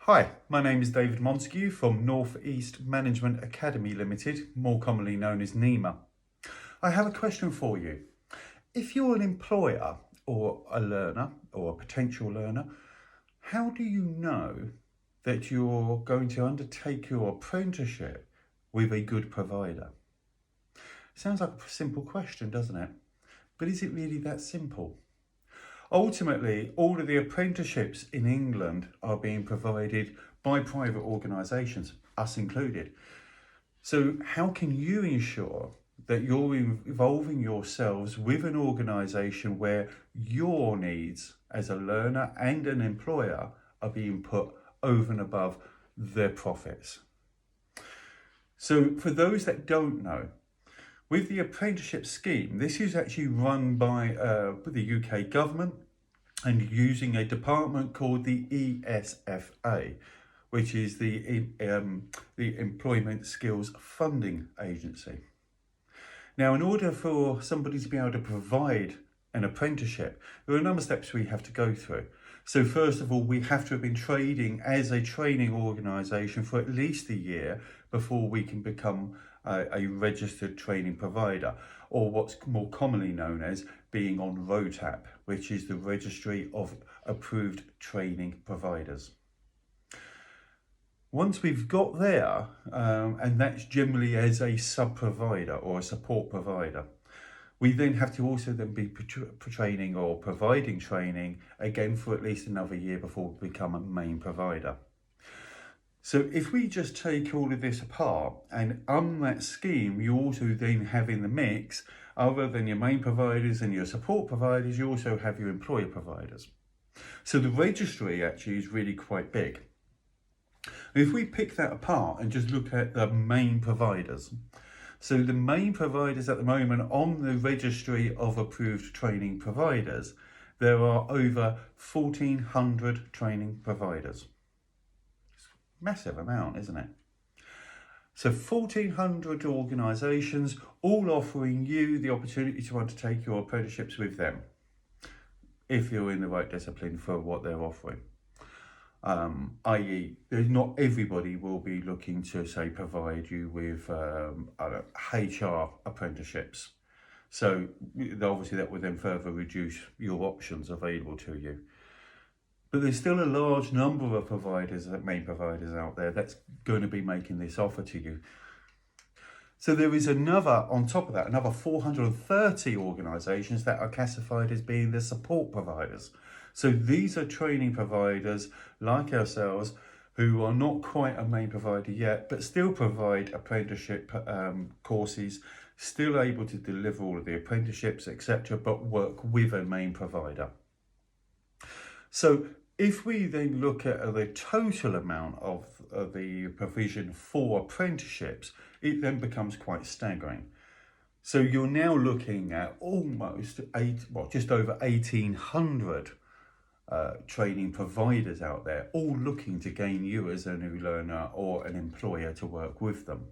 Hi, my name is David Montague from North East Management Academy Limited, more commonly known as NEMA. I have a question for you. If you're an employer or a learner or a potential learner, how do you know that you're going to undertake your apprenticeship with a good provider? Sounds like a simple question, doesn't it? But is it really that simple? Ultimately, all of the apprenticeships in England are being provided by private organisations, us included. So how can you ensure that you're involving yourselves with an organisation where your needs as a learner and an employer are being put over and above their profits? So for those that don't know, with the apprenticeship scheme, this is actually run by the UK government and using a department called the ESFA, which is the Employment Skills Funding Agency. Now, in order for somebody to be able to provide an apprenticeship, there are a number of steps we have to go through. So first of all, we have to have been trading as a training organisation for at least a year before we can become a registered training provider, or what's more commonly known as being on ROTAP, which is the Registry of Approved Training Providers. Once we've got there, and that's generally as a sub-provider or a support provider, we then have to also then be training or providing training again for at least another year before we become a main provider. So if we just take all of this apart, and on that scheme, you also then have in the mix, other than your main providers and your support providers, you also have your employer providers. So the registry actually is really quite big. If we pick that apart and just look at the main providers, so the main providers at the moment on the registry of approved training providers, there are over 1,400 training providers. Massive amount, isn't it? So 1,400 organisations all offering you the opportunity to undertake your apprenticeships with them, if you're in the right discipline for what they're offering. I.e., there's not everybody will be looking to, say, provide you with HR apprenticeships. So obviously that would then further reduce your options available to you. But there's still a large number of providers, main providers out there, that's going to be making this offer to you. So there is another, on top of that, another 430 organisations that are classified as being the support providers. So these are training providers like ourselves who are not quite a main provider yet, but still provide apprenticeship courses, still able to deliver all of the apprenticeships, etc., but work with a main provider. So if we then look at the total amount of the provision for apprenticeships, it then becomes quite staggering. So you're now looking at almost just over 1,800 training providers out there, all looking to gain you as a new learner or an employer to work with them.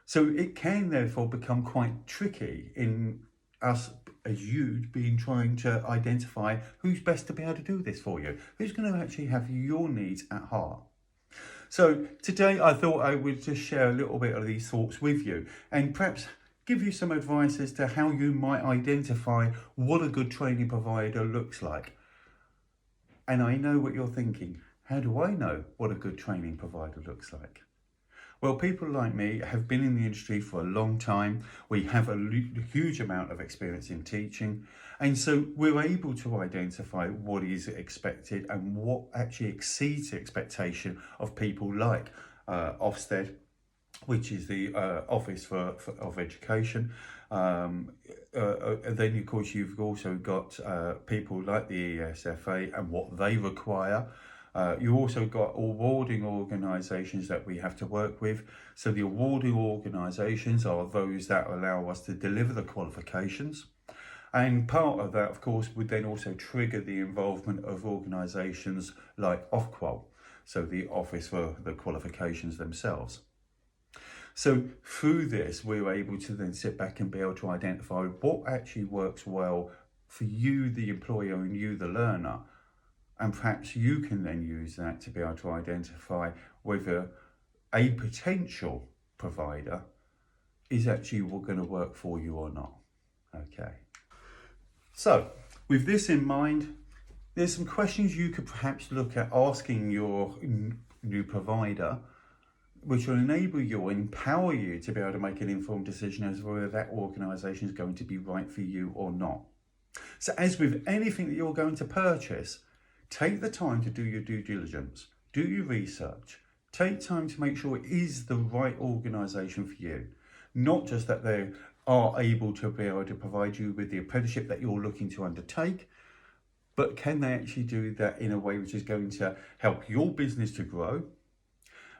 So it can therefore become quite tricky in us as you being trying to identify who's best to be able to do this for you, who's going to actually have your needs at heart. So today I thought I would just share a little bit of these thoughts with you and perhaps give you some advice as to how you might identify what a good training provider looks like. And I know what you're thinking. How do I know what a good training provider looks like? Well, people like me have been in the industry for a long time. We have a huge amount of experience in teaching. And so we're able to identify what is expected and what actually exceeds the expectation of people like Ofsted, which is the Office of Education. Then, of course, you've also got people like the ESFA and what they require. You also got awarding organisations that we have to work with. So the awarding organisations are those that allow us to deliver the qualifications. And part of that, of course, would then also trigger the involvement of organisations like Ofqual, so the Office for the Qualifications themselves. So through this, we're able to then sit back and be able to identify what actually works well for you, the employer, and you, the learner, And perhaps you can then use that to be able to identify whether a potential provider is actually going to work for you or not. Okay. So with this in mind, there's some questions you could perhaps look at asking your new provider, which will enable you or empower you to be able to make an informed decision as to whether that organisation is going to be right for you or not. So as with anything that you're going to purchase, take the time to do your due diligence, do your research, take time to make sure it is the right organisation for you, not just that they are able to be able to provide you with the apprenticeship that you're looking to undertake, but can they actually do that in a way which is going to help your business to grow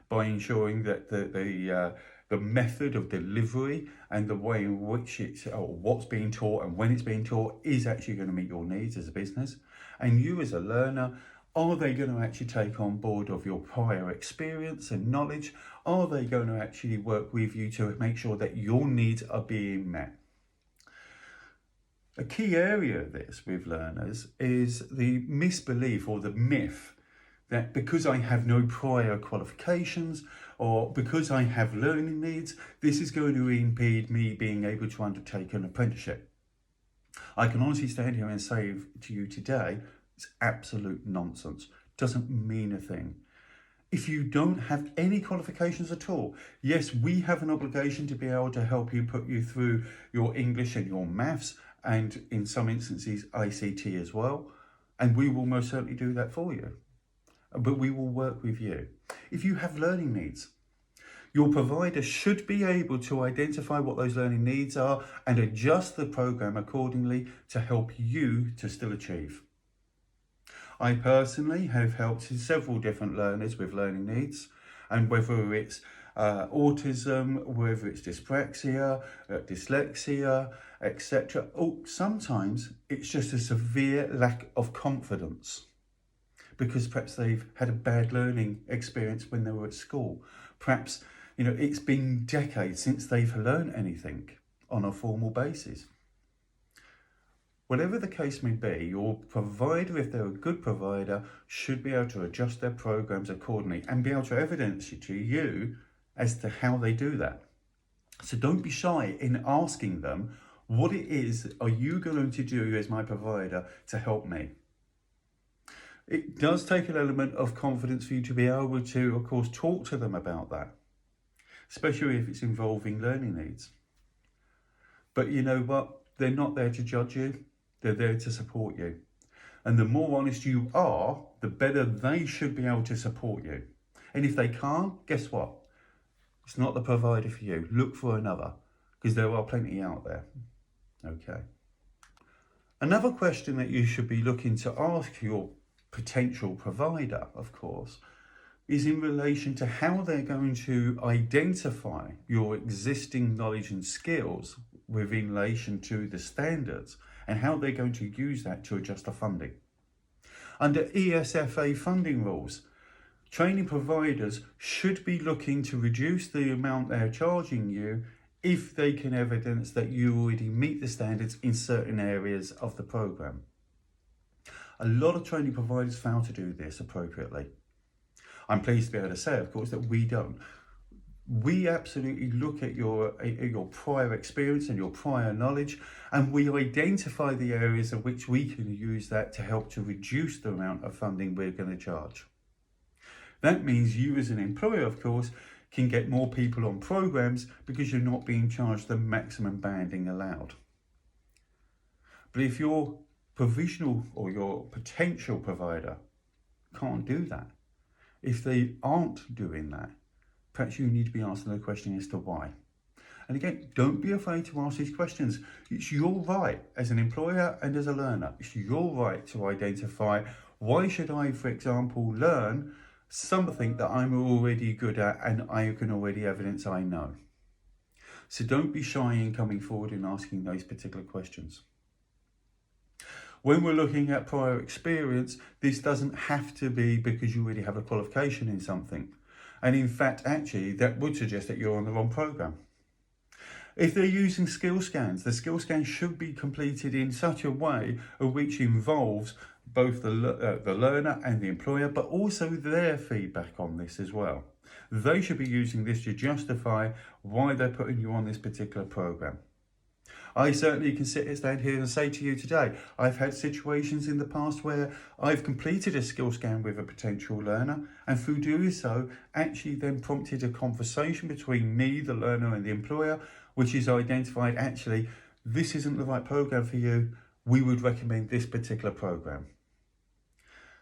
by ensuring that the method of delivery and the way in which it's, or what's being taught and when it's being taught is actually going to meet your needs as a business. And you as a learner, are they going to actually take on board of your prior experience and knowledge? Are they going to actually work with you to make sure that your needs are being met? A key area of this with learners is the misbelief or the myth that because I have no prior qualifications or because I have learning needs, this is going to impede me being able to undertake an apprenticeship. I can honestly stand here and say to you today, it's absolute nonsense. Doesn't mean a thing. If you don't have any qualifications at all, yes, we have an obligation to be able to help you put you through your English and your maths, and in some instances ICT as well, and we will most certainly do that for you. But we will work with you. If you have learning needs, your provider should be able to identify what those learning needs are and adjust the program accordingly to help you to still achieve. I personally have helped several different learners with learning needs, and whether it's autism, whether it's dyspraxia, dyslexia, etc. Sometimes it's just a severe lack of confidence because perhaps they've had a bad learning experience when they were at school. Perhaps, it's been decades since they've learned anything on a formal basis. Whatever the case may be, your provider, if they're a good provider, should be able to adjust their programs accordingly and be able to evidence it to you as to how they do that. So don't be shy in asking them, what it is are you going to do as my provider to help me? It does take an element of confidence for you to be able to, of course, talk to them about that, especially if it's involving learning needs. But you know what? They're not there to judge you. They're there to support you. And the more honest you are, the better they should be able to support you. And if they can't, guess what? It's not the provider for you. Look for another, because there are plenty out there. Okay. Another question that you should be looking to ask your potential provider, of course, is in relation to how they're going to identify your existing knowledge and skills within relation to the standards and how they're going to use that to adjust the funding. Under ESFA funding rules, training providers should be looking to reduce the amount they're charging you if they can evidence that you already meet the standards in certain areas of the program. A lot of training providers fail to do this appropriately. I'm pleased to be able to say, of course, that we don't. We absolutely look at your prior experience and your prior knowledge, and we identify the areas in which we can use that to help to reduce the amount of funding we're going to charge. That means you as an employer, of course, can get more people on programs because you're not being charged the maximum banding allowed. But if your provisional or your potential provider can't do that, if they aren't doing that, perhaps you need to be asking the question as to why. And again, don't be afraid to ask these questions. It's your right as an employer and as a learner. It's your right to identify, why should I, for example, learn something that I'm already good at and I can already evidence I know. So don't be shy in coming forward and asking those particular questions. When we're looking at prior experience, this doesn't have to be because you already have a qualification in something. And in fact, actually, that would suggest that you're on the wrong program. If they're using skill scans, the skill scan should be completed in such a way which involves both the learner and the employer, but also their feedback on this as well. They should be using this to justify why they're putting you on this particular program. I certainly can stand here and say to you today, I've had situations in the past where I've completed a skill scan with a potential learner, and through doing so, actually then prompted a conversation between me, the learner, and the employer, which is identified, actually, this isn't the right program for you. We would recommend this particular program.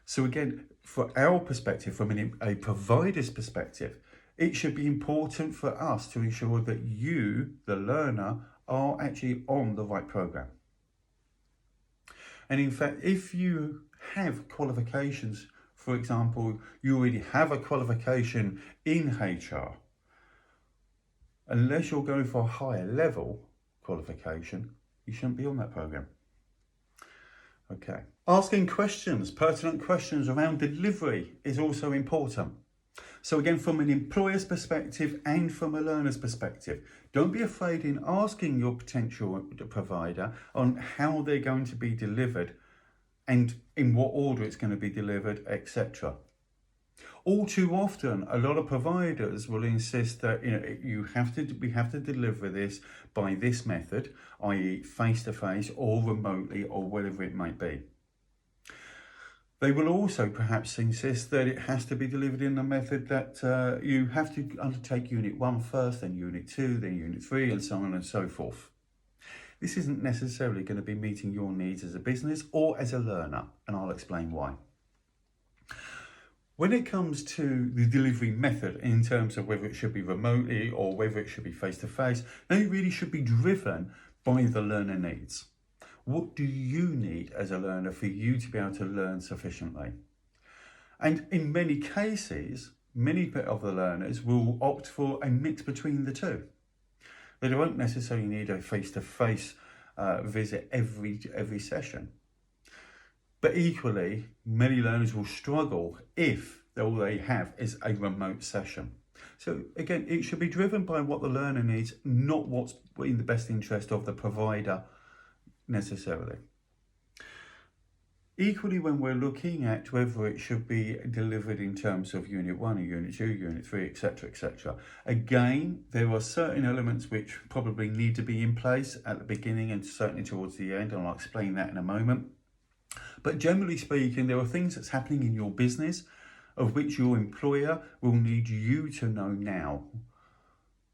So again, for our perspective, from a provider's perspective, it should be important for us to ensure that you, the learner, are actually on the right program. And in fact, if you have qualifications, for example, you already have a qualification in HR, unless you're going for a higher level qualification, you shouldn't be on that program. Okay. Asking questions, pertinent questions around delivery is also important. So again, from an employer's perspective and from a learner's perspective, don't be afraid in asking your potential provider on how they're going to be delivered and in what order it's going to be delivered, etc. All too often, a lot of providers will insist that we have to deliver this by this method, i.e. face-to-face or remotely or whatever it might be. They will also perhaps insist that it has to be delivered in a method that you have to undertake Unit 1 first, then Unit 2, then Unit 3, and so on and so forth. This isn't necessarily going to be meeting your needs as a business or as a learner, and I'll explain why. When it comes to the delivery method, in terms of whether it should be remotely or whether it should be face-to-face, they really should be driven by the learner needs. What do you need as a learner for you to be able to learn sufficiently? And in many cases, many of the learners will opt for a mix between the two. They won't necessarily need a face-to-face visit every session. But equally, many learners will struggle if all they have is a remote session. So again, it should be driven by what the learner needs, not what's in the best interest of the provider necessarily. Equally, when we're looking at whether it should be delivered in terms of Unit 1 or Unit 2, Unit 3, etc., etc., again, there are certain elements which probably need to be in place at the beginning and certainly towards the end, and I'll explain that in a moment. But generally speaking, there are things that's happening in your business of which your employer will need you to know now.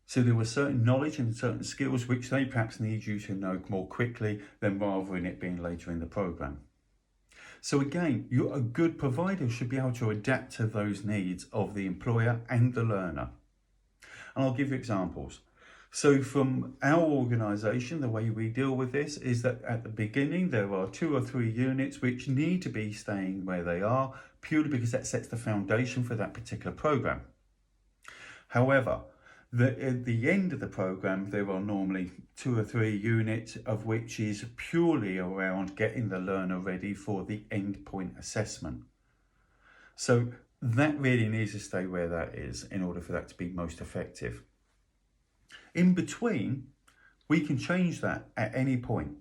So there were certain knowledge and certain skills which they perhaps need you to know more quickly than rather than it being later in the program. So again, a good provider should be able to adapt to those needs of the employer and the learner. And I'll give you examples. So from our organisation, the way we deal with this is that at the beginning, there are 2 or 3 units which need to be staying where they are, purely because that sets the foundation for that particular program. However, at the end of the program, there are normally 2 or 3 units of which is purely around getting the learner ready for the endpoint assessment. So that really needs to stay where that is in order for that to be most effective. In between, we can change that at any point.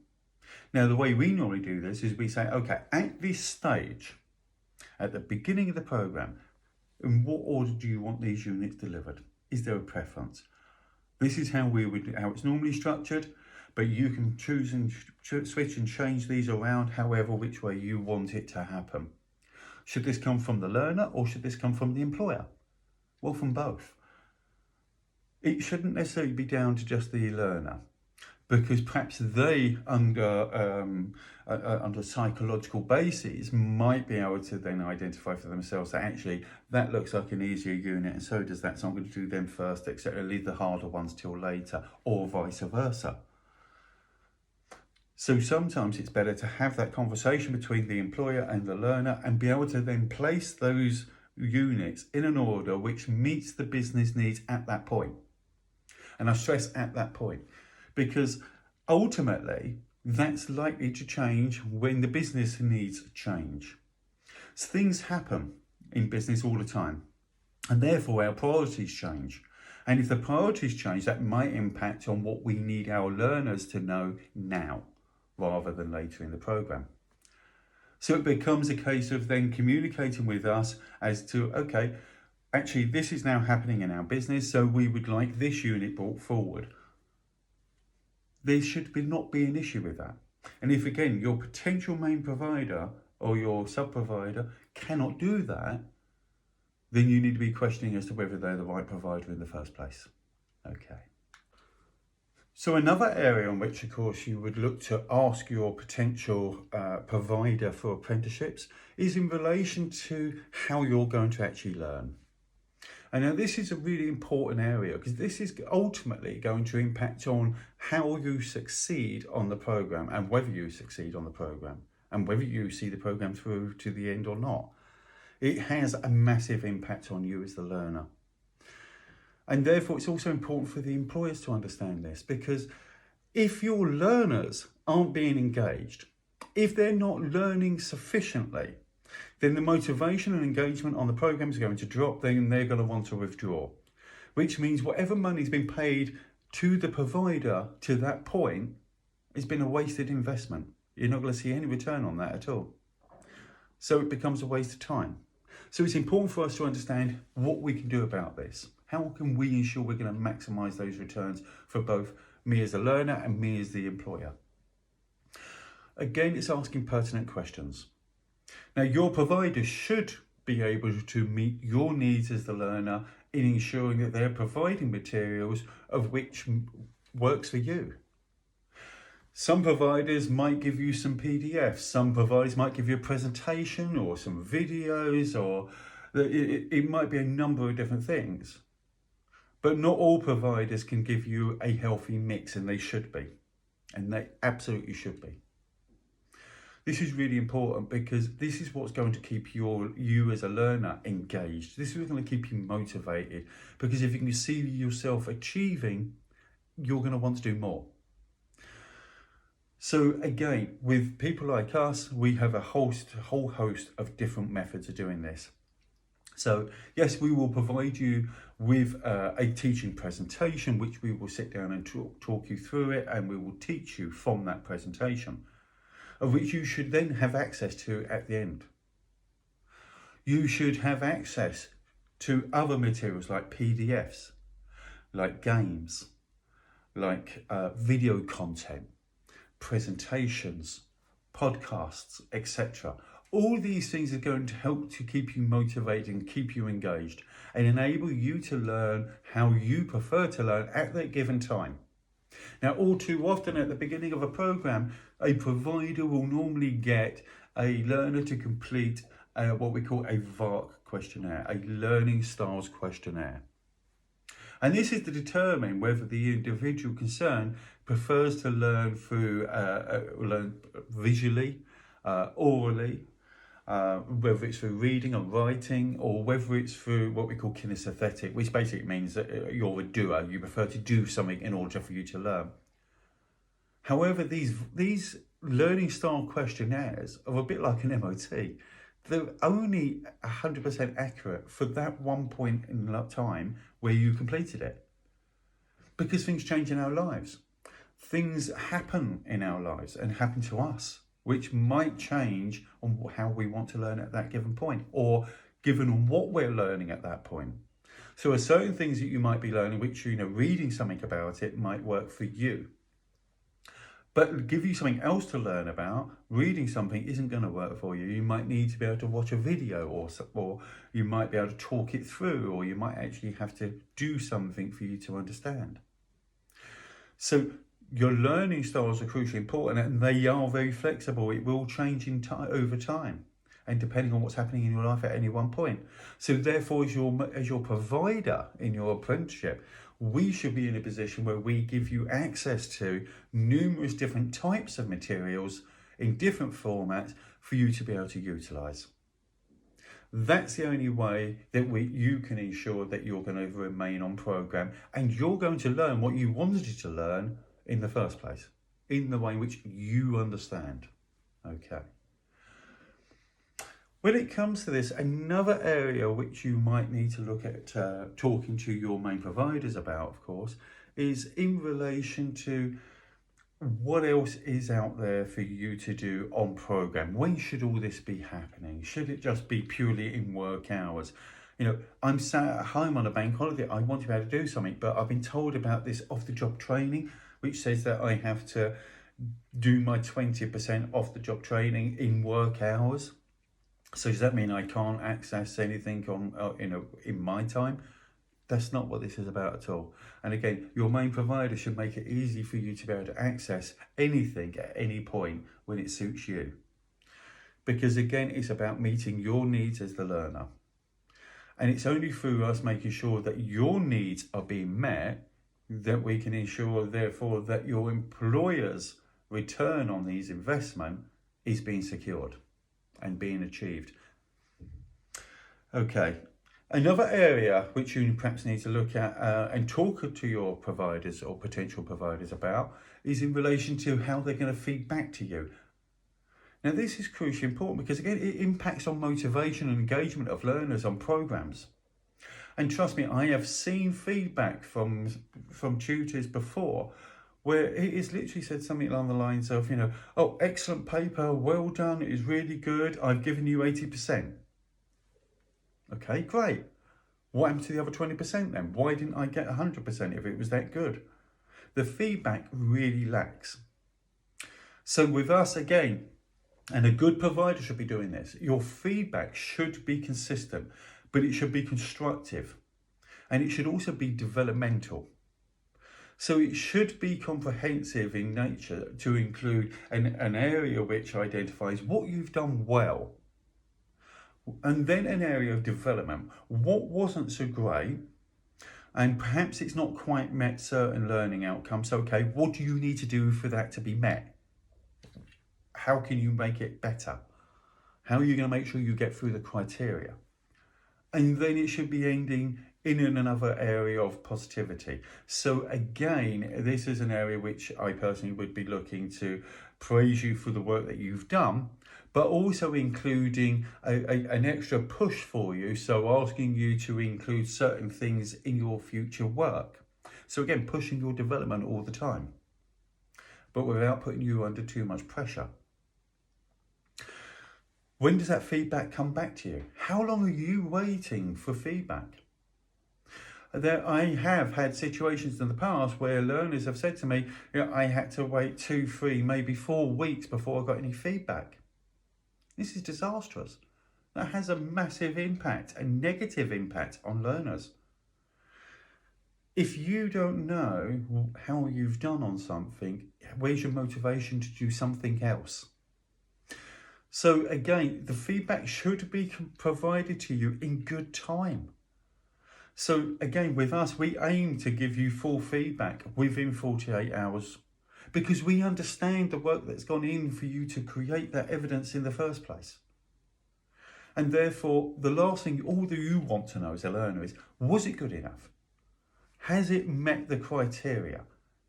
Now, the way we normally do this is we say, okay, at this stage, at the beginning of the program, in what order do you want these units delivered? Is there a preference? This is how it's normally structured, but you can choose and switch and change these around however which way you want it to happen. Should this come from the learner or should this come from the employer? Well, from both. It shouldn't necessarily be down to just the learner, because perhaps they, under psychological bases, might be able to then identify for themselves that actually that looks like an easier unit and so does that, so I'm going to do them first, etc., leave the harder ones till later, or vice versa. So sometimes it's better to have that conversation between the employer and the learner and be able to then place those units in an order which meets the business needs at that point. And I stress at that point, because ultimately that's likely to change when the business needs change. So things happen in business all the time, and therefore our priorities change. And if the priorities change, that might impact on what we need our learners to know now, rather than later in the program. So it becomes a case of then communicating with us as to, okay, actually this is now happening in our business, so we would like this unit brought forward. There should not be an issue with that. And if again, your potential main provider or your sub-provider cannot do that, then you need to be questioning as to whether they're the right provider in the first place. Okay. So another area in which, of course, you would look to ask your potential provider for apprenticeships is in relation to how you're going to actually learn. And now this is a really important area because this is ultimately going to impact on how you succeed on the program and whether you succeed on the program and whether you see the program through to the end or not. It has a massive impact on you as the learner. And therefore, it's also important for the employers to understand this, because if your learners aren't being engaged, if they're not learning sufficiently, then the motivation and engagement on the program is going to drop, then they're going to want to withdraw, which means whatever money's been paid to the provider to that point has been a wasted investment. You're not going to see any return on that at all. So it becomes a waste of time. So it's important for us to understand what we can do about this. How can we ensure we're going to maximise those returns for both me as a learner and me as the employer? Again, it's asking pertinent questions. Now, your provider should be able to meet your needs as the learner in ensuring that they're providing materials of which works for you. Some providers might give you some PDFs, some providers might give you a presentation or some videos, or it might be a number of different things. But not all providers can give you a healthy mix, and they should be. And they absolutely should be. This is really important because this is what's going to keep you as a learner engaged. This is what's going to keep you motivated, because if you can see yourself achieving, you're going to want to do more. So again, with people like us, we have a whole host of different methods of doing this. So yes, we will provide you with a teaching presentation, which we will sit down and talk you through it, and we will teach you from that presentation, of which you should then have access to at the end. You should have access to other materials like PDFs, like games, like video content, presentations, podcasts, etc. All these things are going to help to keep you motivated and keep you engaged and enable you to learn how you prefer to learn at that given time. Now, all too often at the beginning of a program, a provider will normally get a learner to complete what we call a VARC questionnaire, a learning styles questionnaire. And this is to determine whether the individual concerned prefers to learn through learn visually, orally, whether it's through reading and writing, or whether it's through what we call kinesthetic, which basically means that you're a doer, you prefer to do something in order for you to learn. However, these learning style questionnaires are a bit like an MOT. They're only 100% accurate for that one point in time where you completed it. Because things change in our lives. Things happen in our lives and happen to us, which might change on how we want to learn at that given point, or given what we're learning at that point. So there are certain things that you might be learning, which, reading something about it might work for you. But give you something else to learn about, reading something isn't going to work for you. You might need to be able to watch a video, or you might be able to talk it through, or you might actually have to do something for you to understand. So your learning styles are crucially important, and they are very flexible. It will change over time, and depending on what's happening in your life at any one point. So therefore, as your provider in your apprenticeship, we should be in a position where we give you access to numerous different types of materials in different formats for you to be able to utilise. That's the only way that you can ensure that you're going to remain on programme and you're going to learn what you wanted to learn in the first place, in the way in which you understand. Okay. When it comes to this, another area which you might need to look at talking to your main providers about, of course, is in relation to what else is out there for you to do on program? When should all this be happening? Should it just be purely in work hours? You know, I'm sat at home on a bank holiday. I want to be able to do something, but I've been told about this off-the-job training, which says that I have to do my 20% off-the-job training in work hours. So does that mean I can't access anything on, in my time? That's not what this is about at all. And again, your main provider should make it easy for you to be able to access anything at any point when it suits you. Because again, it's about meeting your needs as the learner. And it's only through us making sure that your needs are being met that we can ensure, therefore, that your employer's return on these investment is being secured and being achieved. Okay. Another area which you perhaps need to look at and talk to your providers or potential providers about is in relation to how they're going to feed back to you. Now, this is crucially important because, again, it impacts on motivation and engagement of learners on programs. And trust me, I have seen feedback from tutors before where it is literally said something along the lines of, oh, excellent paper, well done, it is really good, I've given you 80%. Okay, great. What happened to the other 20% then? Why didn't I get 100% if it was that good? The feedback really lacks. So with us, again, and a good provider should be doing this, your feedback should be consistent, but it should be constructive. And it should also be developmental. So it should be comprehensive in nature to include an area which identifies what you've done well. And then an area of development. What wasn't so great? And perhaps it's not quite met certain learning outcomes. Okay, what do you need to do for that to be met? How can you make it better? How are you going to make sure you get through the criteria? And then it should be ending in another area of positivity. So again, this is an area which I personally would be looking to praise you for the work that you've done, but also including an extra push for you. So asking you to include certain things in your future work. So again, pushing your development all the time, but without putting you under too much pressure. When does that feedback come back to you? How long are you waiting for feedback? I have had situations in the past where learners have said to me, I had to wait 2, 3, maybe 4 weeks before I got any feedback. This is disastrous. That has a massive impact, a negative impact on learners. If you don't know how you've done on something, where's your motivation to do something else? So again, the feedback should be provided to you in good time. So again, with us, we aim to give you full feedback within 48 hours because we understand the work that's gone in for you to create that evidence in the first place. And therefore, the last thing all that you want to know as a learner is, was it good enough? Has it met the criteria?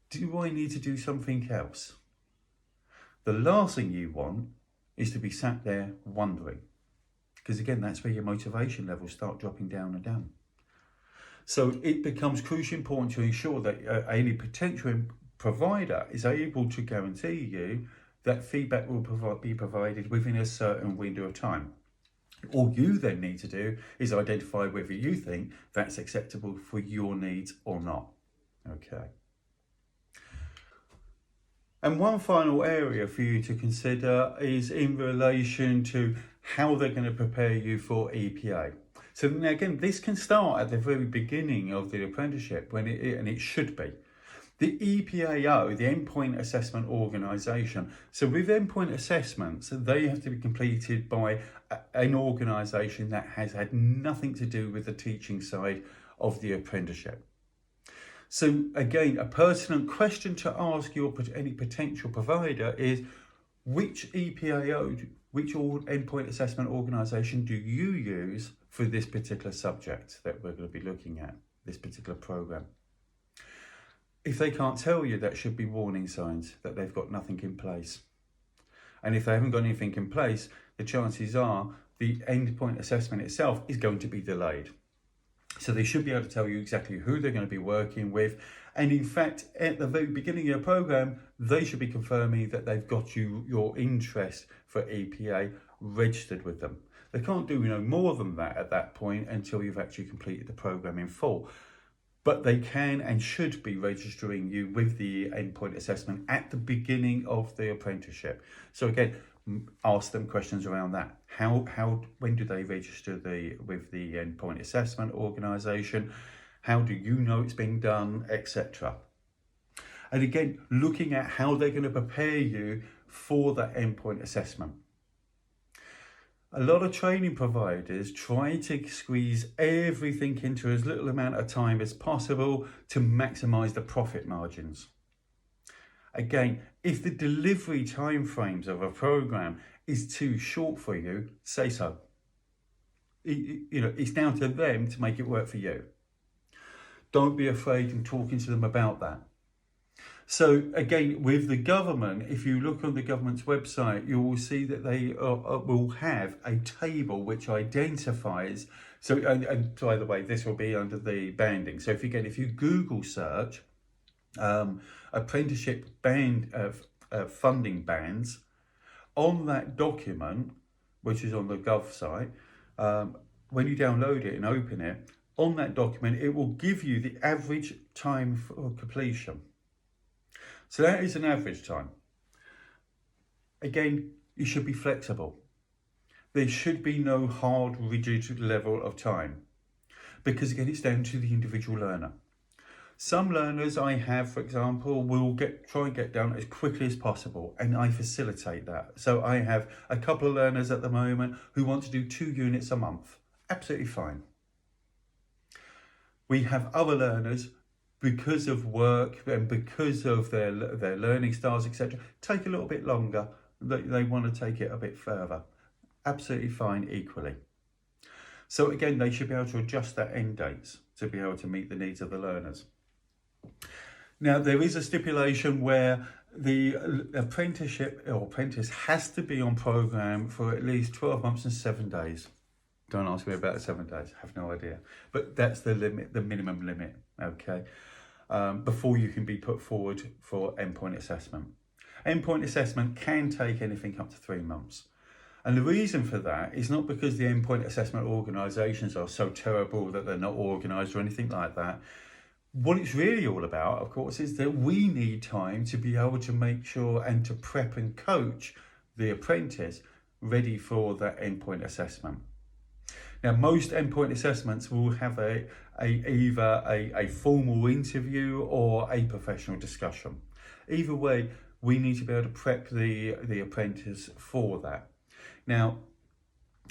Do I need to do something else? The last thing you want is to be sat there wondering. Because again, that's where your motivation levels start dropping down and down. So it becomes crucially important to ensure that any potential provider is able to guarantee you that feedback will be provided within a certain window of time. All you then need to do is identify whether you think that's acceptable for your needs or not. Okay. And one final area for you to consider is in relation to how they're going to prepare you for EPA. So now again, this can start at the very beginning of the apprenticeship and it should be. The EPAO, the Endpoint Assessment Organisation. So with endpoint assessments, they have to be completed by an organisation that has had nothing to do with the teaching side of the apprenticeship. So again, a pertinent question to ask any potential provider is, which EPAO, which endpoint assessment organisation do you use for this particular subject that we're going to be looking at, this particular programme? If they can't tell you, that should be warning signs that they've got nothing in place. And if they haven't got anything in place, the chances are the endpoint assessment itself is going to be delayed. So they should be able to tell you exactly who they're going to be working with And in fact, at the very beginning of your program, they should be confirming that they've got your interest for EPA registered with them. They can't do more than that at that point until you've actually completed the program in full. But they can and should be registering you with the endpoint assessment at the beginning of the apprenticeship. So again, ask them questions around that. When do they register with the endpoint assessment organisation? How do you know it's being done, etc. And again, looking at how they're going to prepare you for that endpoint assessment. A lot of training providers try to squeeze everything into as little amount of time as possible to maximise the profit margins. Again, if the delivery timeframes of a program is too short for you, say so. It's down to them to make it work for you. Don't be afraid in talking to them about that. So again, with the government, if you look on the government's website, you will see that they will have a table which identifies. So, and by the way, this will be under the banding. So if you Google search apprenticeship funding bands, on that document, which is on the Gov site, when you download it and open it, on that document, it will give you the average time for completion. So that is an average time. Again, you should be flexible. There should be no hard, rigid level of time, because again, it's down to the individual learner. Some learners I have, for example, will try and get done as quickly as possible, and I facilitate that. So I have a couple of learners at the moment who want to do 2 units a month. Absolutely fine. We have other learners, because of work and because of their learning styles, etc., take a little bit longer. They want to take it a bit further. Absolutely fine equally. So again, they should be able to adjust their end dates to be able to meet the needs of the learners. Now, there is a stipulation where the apprentice has to be on program for at least 12 months and 7 days. Don't ask me about the 7 days, I have no idea. But that's the limit, the minimum limit, okay? Before you can be put forward for endpoint assessment. Endpoint assessment can take anything up to 3 months. And the reason for that is not because the endpoint assessment organisations are so terrible that they're not organised or anything like that. What it's really all about, of course, is that we need time to be able to make sure and to prep and coach the apprentice ready for that endpoint assessment. Now, most endpoint assessments will have either a formal interview or a professional discussion. Either way, we need to be able to prep the apprentice for that. Now,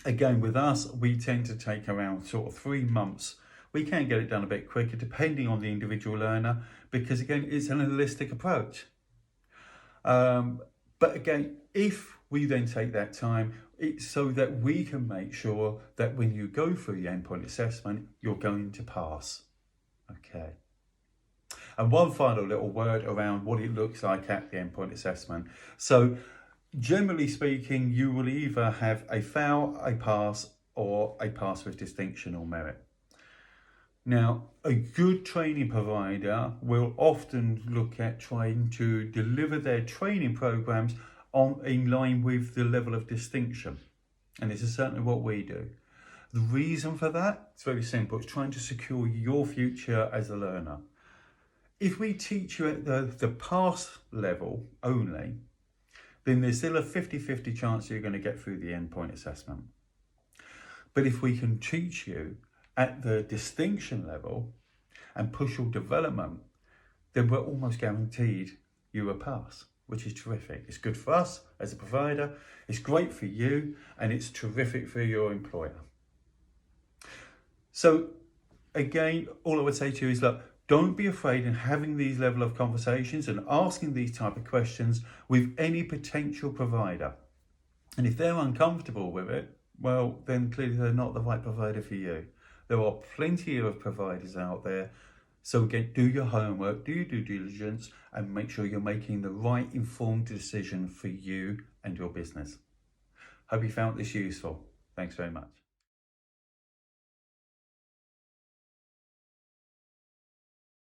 again, with us, we tend to take around sort of 3 months. We can get it done a bit quicker depending on the individual learner, because again, it's an holistic approach. But again, if we then take that time, it's so that we can make sure that when you go through the endpoint assessment, you're going to pass. Okay. And one final little word around what it looks like at the endpoint assessment. So generally speaking, you will either have a fail, a pass, or a pass with distinction or merit. Now, a good training provider will often look at trying to deliver their training programs in line with the level of distinction. And this is certainly what we do. The reason for that, it's very simple. It's trying to secure your future as a learner. If we teach you at the pass level only, then there's still a 50-50 chance you're going to get through the endpoint assessment. But if we can teach you at the distinction level and push your development, then we're almost guaranteed you a pass, which is terrific. It's good for us as a provider, it's great for you, and it's terrific for your employer. So again, all I would say to you is, look, don't be afraid in having these level of conversations and asking these type of questions with any potential provider. And if they're uncomfortable with it, well, then clearly they're not the right provider for you. There are plenty of providers out there. So again, do your homework, do your due diligence, and make sure you're making the right informed decision for you and your business. Hope you found this useful. Thanks very much.